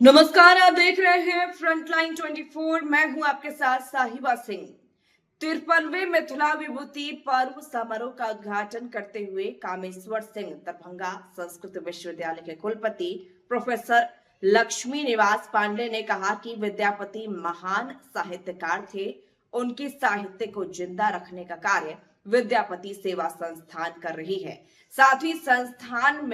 नमस्कार, आप देख रहे हैं फ्रंटलाइन 24। मैं हूं आपके साथ साहिबा सिंह। 53वें मिथिला विभूति पर्व समारोह का उद्घाटन करते हुए कामेश्वर सिंह दरभंगा संस्कृत विश्वविद्यालय के कुलपति प्रोफेसर लक्ष्मी निवास पांडे ने कहा कि विद्यापति महान साहित्यकार थे। उनकी साहित्य को जिंदा रखने का कार्य विद्यापति सेवा संस्थान कर रही है। साथ ही संस्थान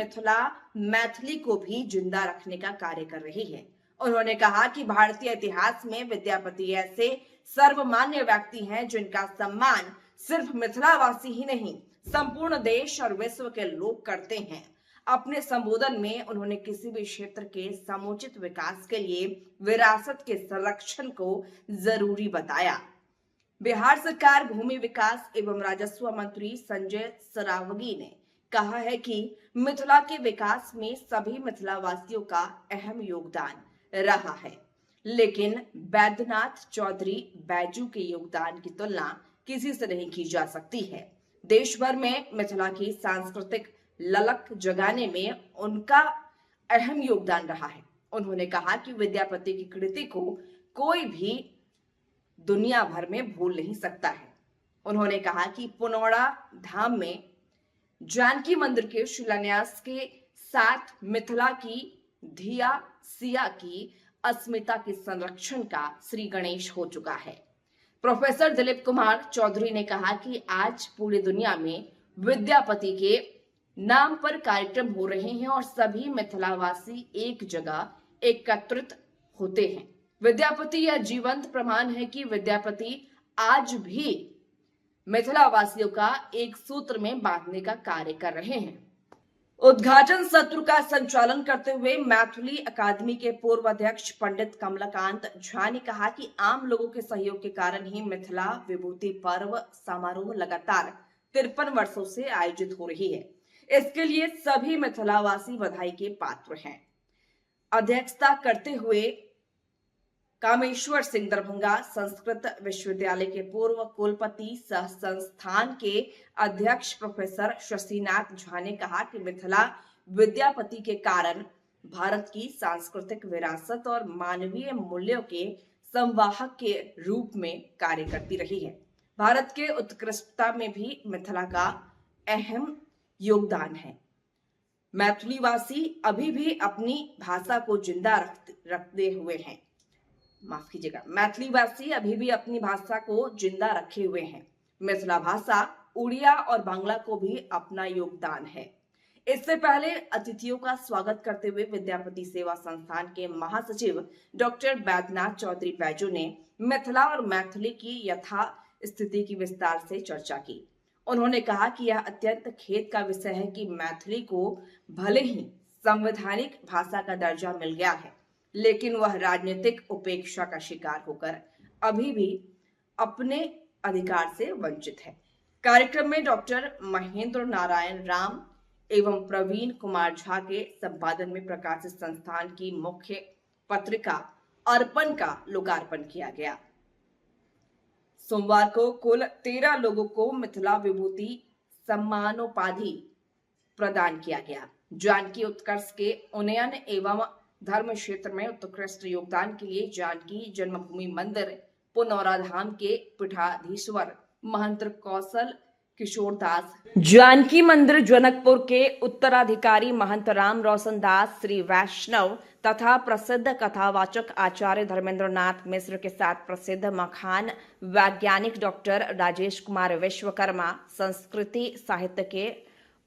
मैथिली को भी जिंदा रखने का कार्य कर रही है। उन्होंने कहा कि भारतीय इतिहास में विद्यापति ऐसे सर्वमान्य व्यक्ति हैं जिनका सम्मान सिर्फ मिथिलावासी ही नहीं, संपूर्ण देश और विश्व के लोग करते हैं। अपने संबोधन में उन्होंने किसी भी क्षेत्र के समुचित विकास के लिए विरासत के संरक्षण को जरूरी बताया। बिहार सरकार भूमि विकास एवं राजस्व मंत्री संजय सरावगी ने कहा है कि मिथिला के विकास में सभी मिथिलावासियों का अहम योगदान रहा है, लेकिन बैद्यनाथ चौधरी बैजू के योगदान की तुलना किसी से नहीं की जा सकती है। देश भर में मिथिला की सांस्कृतिक ललक जगाने में उनका अहम योगदान रहा है। उन्होंने कहा कि विद्यापति की कृति को कोई भी दुनिया भर में भूल नहीं सकता है। उन्होंने कहा कि पुनौड़ा धाम में जानकी मंदिर के शिलान्यास के साथ मिथिला की धिया सिया की अस्मिता के संरक्षण का श्री गणेश हो चुका है। प्रोफेसर दिलीप कुमार चौधरी ने कहा कि आज पूरी दुनिया में विद्यापति के नाम पर कार्यक्रम हो रहे हैं और सभी मिथिलावासी एक जगह एकत्रित होते हैं। विद्यापति यह जीवंत प्रमाण है कि विद्यापति आज भी मिथिलावासियों का एक सूत्र में बांधने का कार्य कर रहे हैं। उद्घाटन सत्र का संचालन करते हुए मैथिली अकादमी के पूर्व अध्यक्ष पंडित कमलाकांत झा ने कहा कि आम लोगों के सहयोग के कारण ही मिथिला विभूति पर्व समारोह लगातार 53 वर्षों से आयोजित हो रही है। इसके लिए सभी मिथिलावासी बधाई के पात्र हैं। अध्यक्षता करते हुए कामेश्वर सिंह दरभंगा संस्कृत विश्वविद्यालय के पूर्व कुलपति सह संस्थान के अध्यक्ष प्रोफेसर शशिनाथ झा ने कहा कि मिथिला विद्यापति के कारण भारत की सांस्कृतिक विरासत और मानवीय मूल्यों के संवाहक के रूप में कार्य करती रही है। भारत के उत्कृष्टता में भी मिथिला का अहम योगदान है। मैथिलीवासी अभी भी अपनी भाषा को जिंदा रखते हुए हैं। मैथिलीवासी अभी भी अपनी भाषा को जिंदा रखे हुए हैं। मिथिला भाषा, उड़िया और बांग्ला को भी अपना योगदान है। इससे पहले अतिथियों का स्वागत करते हुए विद्यापति सेवा संस्थान के महासचिव डॉक्टर बैद्यनाथ चौधरी बैजू ने मिथिला और मैथिली की यथा स्थिति की विस्तार से चर्चा की। उन्होंने कहा कि यह अत्यंत खेद का विषय है कि मैथिली को भले ही संवैधानिक भाषा का दर्जा मिल गया है, लेकिन वह राजनीतिक उपेक्षा का शिकार होकर अभी भी अपने अधिकार से वंचित है। कार्यक्रम में डॉक्टर महेंद्र नारायण राम एवं प्रवीण कुमार झा के संपादन में प्रकाशित संस्थान की मुख्य पत्रिका अर्पण का लोकार्पण किया गया। सोमवार को कुल 13 लोगों को मिथिला विभूति सम्मानोपाधि प्रदान किया गया। जानकी उत्कर्ष के उन्नयन एवं धर्म क्षेत्र में उत्कृष्ट योगदान के लिए जानकी जन्मभूमि मंदिर पुनौरा धाम के पीठाधीश्वर महंत कौशल किशोर दास, जानकी मंदिर जनकपुर के उत्तराधिकारी महंत राम रोशन दास, श्री वैष्णव तथा प्रसिद्ध कथावाचक आचार्य धर्मेंद्र नाथ मिश्र के साथ प्रसिद्ध मखान वैज्ञानिक डॉक्टर राजेश कुमार विश्वकर्मा, संस्कृति साहित्य के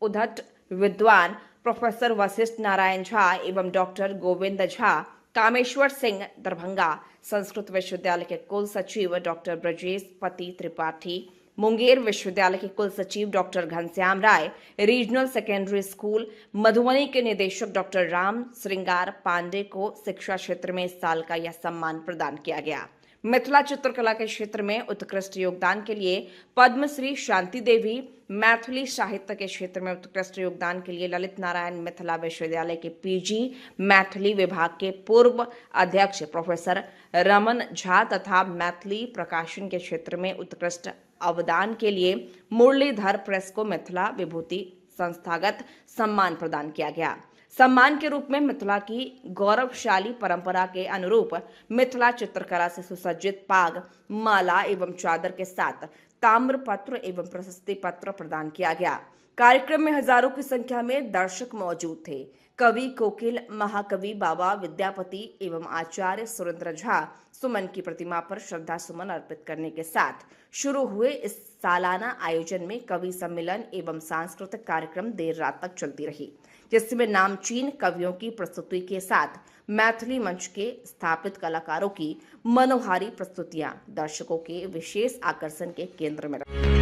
उद्धट विद्वान प्रोफेसर वशिष्ठ नारायण झा एवं डॉक्टर गोविंद झा, कामेश्वर सिंह दरभंगा संस्कृत विश्वविद्यालय के कुल सचिव डॉक्टर ब्रजेश पति त्रिपाठी, मुंगेर विश्वविद्यालय के कुल सचिव डॉक्टर घनश्याम राय, रीजनल सेकेंडरी स्कूल मधुबनी के निदेशक डॉक्टर राम श्रृंगार पांडे को शिक्षा क्षेत्र में इस साल का यह सम्मान प्रदान किया गया। मिथिला चित्रकला के क्षेत्र में उत्कृष्ट योगदान के लिए पद्मश्री शांति देवी, मैथिली साहित्य के क्षेत्र में उत्कृष्ट योगदान के लिए ललित नारायण मिथिला विश्वविद्यालय के पीजी मैथिली विभाग के पूर्व अध्यक्ष प्रोफेसर रमन झा तथा मैथिली प्रकाशन के क्षेत्र में उत्कृष्ट अवदान के लिए मुरलीधर प्रेस को मिथिला विभूति संस्थागत सम्मान प्रदान किया गया। सम्मान के रूप में मिथिला की गौरवशाली परंपरा के अनुरूप मिथिला चित्रकला से सुसज्जित पाग, माला एवं चादर के साथ ताम्र पत्र एवं प्रशस्ति पत्र प्रदान किया गया। कार्यक्रम में हजारों की संख्या में दर्शक मौजूद थे। कवि कोकिल, महाकवि बाबा विद्यापति एवं आचार्य सुरेंद्र झा सुमन की प्रतिमा पर श्रद्धा सुमन अर्पित करने के साथ शुरू हुए इस सालाना आयोजन में कवि सम्मेलन एवं सांस्कृतिक कार्यक्रम देर रात तक चलती रही, जिसमें नामचीन कवियों की प्रस्तुति के साथ मैथिली मंच के स्थापित कलाकारों की मनोहारी प्रस्तुतियां दर्शकों के विशेष आकर्षण के केंद्र में रही।